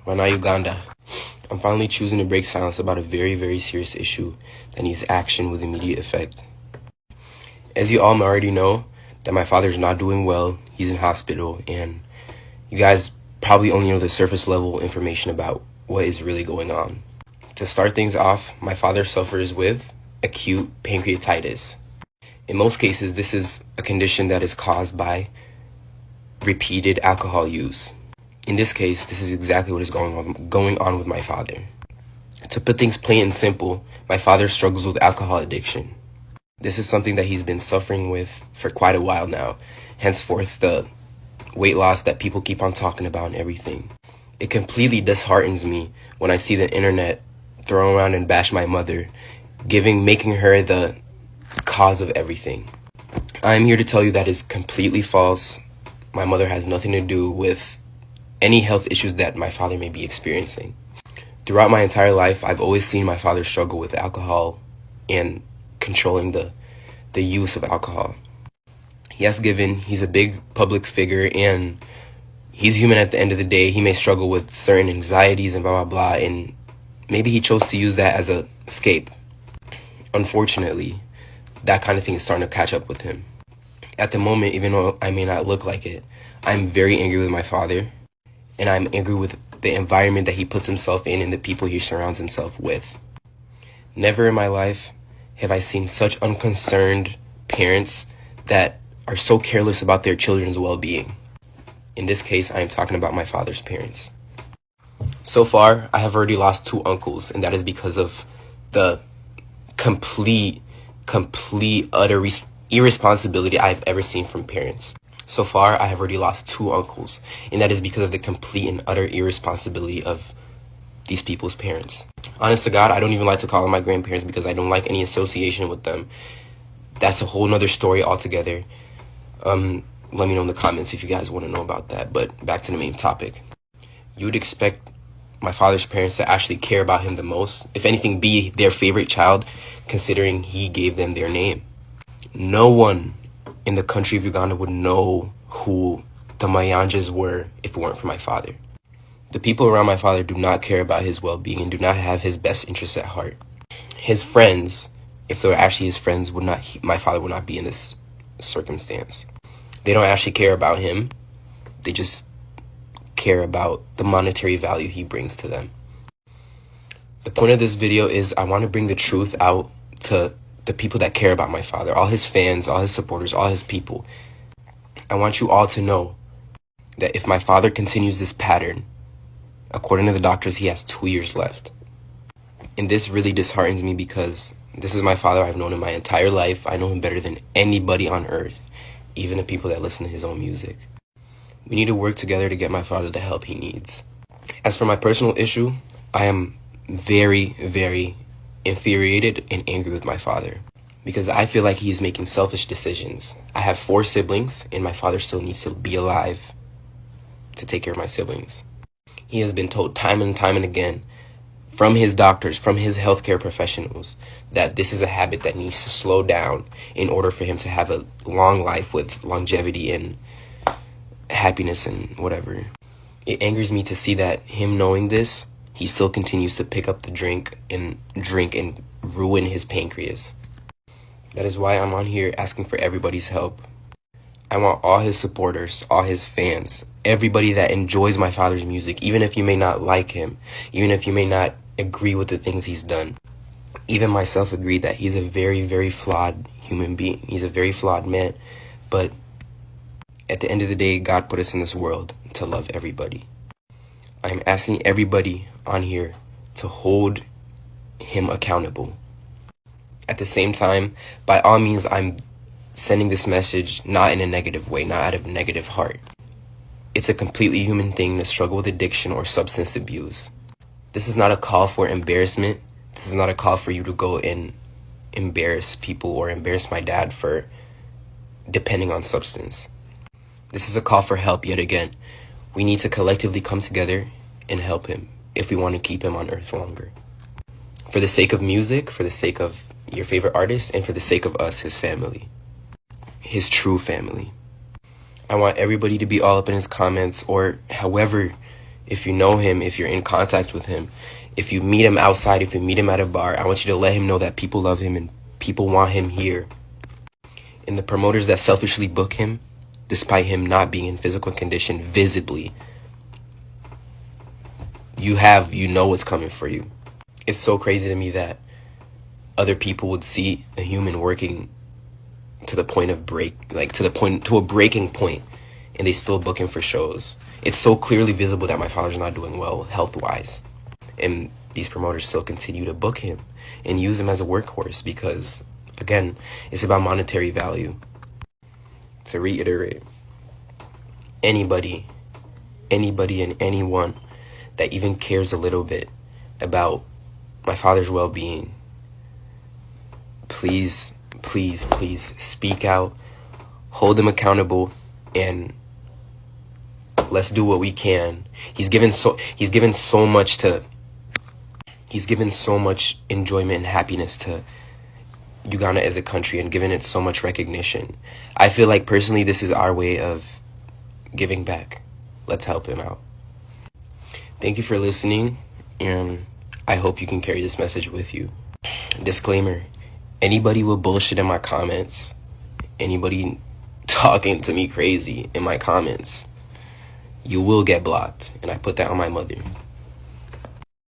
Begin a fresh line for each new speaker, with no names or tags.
Wana, Uganda. I'm finally choosing to break silence about a very, very serious issue that needs action with immediate effect. As you all already know, that my father's not doing well, he's in hospital, and you guys probably only know the surface level information about what is really going on. To start things off, my father suffers with acute pancreatitis. In most cases, this is a condition that is caused by repeated alcohol use. In this case, this is exactly what is going on with my father. To put things plain and simple, my father struggles with alcohol addiction. This is something that he's been suffering with for quite a while now, henceforth the weight loss that people keep on talking about and everything. It completely disheartens me when I see the internet throw around and bash my mother, making her the cause of everything. I am here to tell you that is completely false. My mother has nothing to do with any health issues that my father may be experiencing. Throughout my entire life, I've always seen my father struggle with alcohol and controlling the use of alcohol. Yes, given he's a big public figure and he's human at the end of the day, he may struggle with certain anxieties and blah, blah, blah, and maybe he chose to use that as an escape. Unfortunately, that kind of thing is starting to catch up with him. At the moment, even though I may not look like it, I'm very angry with my father, and I'm angry with the environment that he puts himself in and the people he surrounds himself with. Never in my life have I seen such unconcerned parents that are so careless about their children's well-being. In this case, I am talking about my father's parents. So far, I have already lost 2 uncles, and that is because of the complete, utter irresponsibility I've ever seen from parents. So far, I have already lost 2 uncles, and that is because of the complete and utter irresponsibility of these people's parents. Honest to God, I don't even like to call them my grandparents because I don't like any association with them. That's a whole nother story altogether. Let me know in the comments if you guys want to know about that. But back to the main topic. You would expect my father's parents to actually care about him the most. If anything, be their favorite child, considering he gave them their name. No one in the country of Uganda would know who the Mayanjas were if it weren't for my father. The people around my father do not care about his well-being and do not have his best interests at heart. His friends, if they were actually his friends, my father would not be in this circumstance. They don't actually care about him. They just care about the monetary value he brings to them. The point of this video is I want to bring the truth out to the people that care about my father, all his fans, all his supporters, all his people. I want you all to know that if my father continues this pattern, according to the doctors, he has 2 years left. And this really disheartens me because this is my father I've known in my entire life. I know him better than anybody on earth, even the people that listen to his own music. We need to work together to get my father the help he needs. As for my personal issue, I am very, very infuriated and angry with my father because I feel like he is making selfish decisions. I have 4 siblings and my father still needs to be alive to take care of my siblings. He has been told time and time and again from his doctors, from his healthcare professionals, that this is a habit that needs to slow down in order for him to have a long life with longevity and happiness and whatever. It angers me to see that him knowing this, he still continues to pick up the drink and ruin his pancreas. That is why I'm on here asking for everybody's help. I want all his supporters, all his fans, everybody that enjoys my father's music, even if you may not like him, even if you may not agree with the things he's done. Even myself agreed that he's a very, very flawed human being. He's a very flawed man. But at the end of the day, God put us in this world to love everybody. I'm asking everybody on here to hold him accountable. At the same time, by all means, I'm sending this message not in a negative way, not out of a negative heart. It's a completely human thing to struggle with addiction or substance abuse. This is not a call for embarrassment. This is not a call for you to go and embarrass people or embarrass my dad for depending on substance. This is a call for help yet again. We need to collectively come together and help him if we want to keep him on earth longer. For the sake of music, for the sake of your favorite artist, and for the sake of us, his family. His true family. I want everybody to be all up in his comments, or however if you know him, if you're in contact with him, if you meet him outside, if you meet him at a bar, I want you to let him know that people love him and people want him here. And the promoters that selfishly book him, despite him not being in physical condition visibly, you know what's coming for you. It's so crazy to me that other people would see a human working to the point of to a breaking point, and they still book him for shows. It's so clearly visible that my father's not doing well health-wise, and these promoters still continue to book him and use him as a workhorse because, again, it's about monetary value. To reiterate, anybody and anyone that even cares a little bit about my father's well-being, please speak out, hold him accountable, and let's do what we can. He's given so much enjoyment and happiness to Uganda as a country and given it so much recognition. I feel like personally this is our way of giving back. Let's help him out. Thank you for listening, and I hope you can carry this message with you. Disclaimer: anybody with bullshit in my comments, anybody talking to me crazy in my comments, you will get blocked, and I put that on my mother.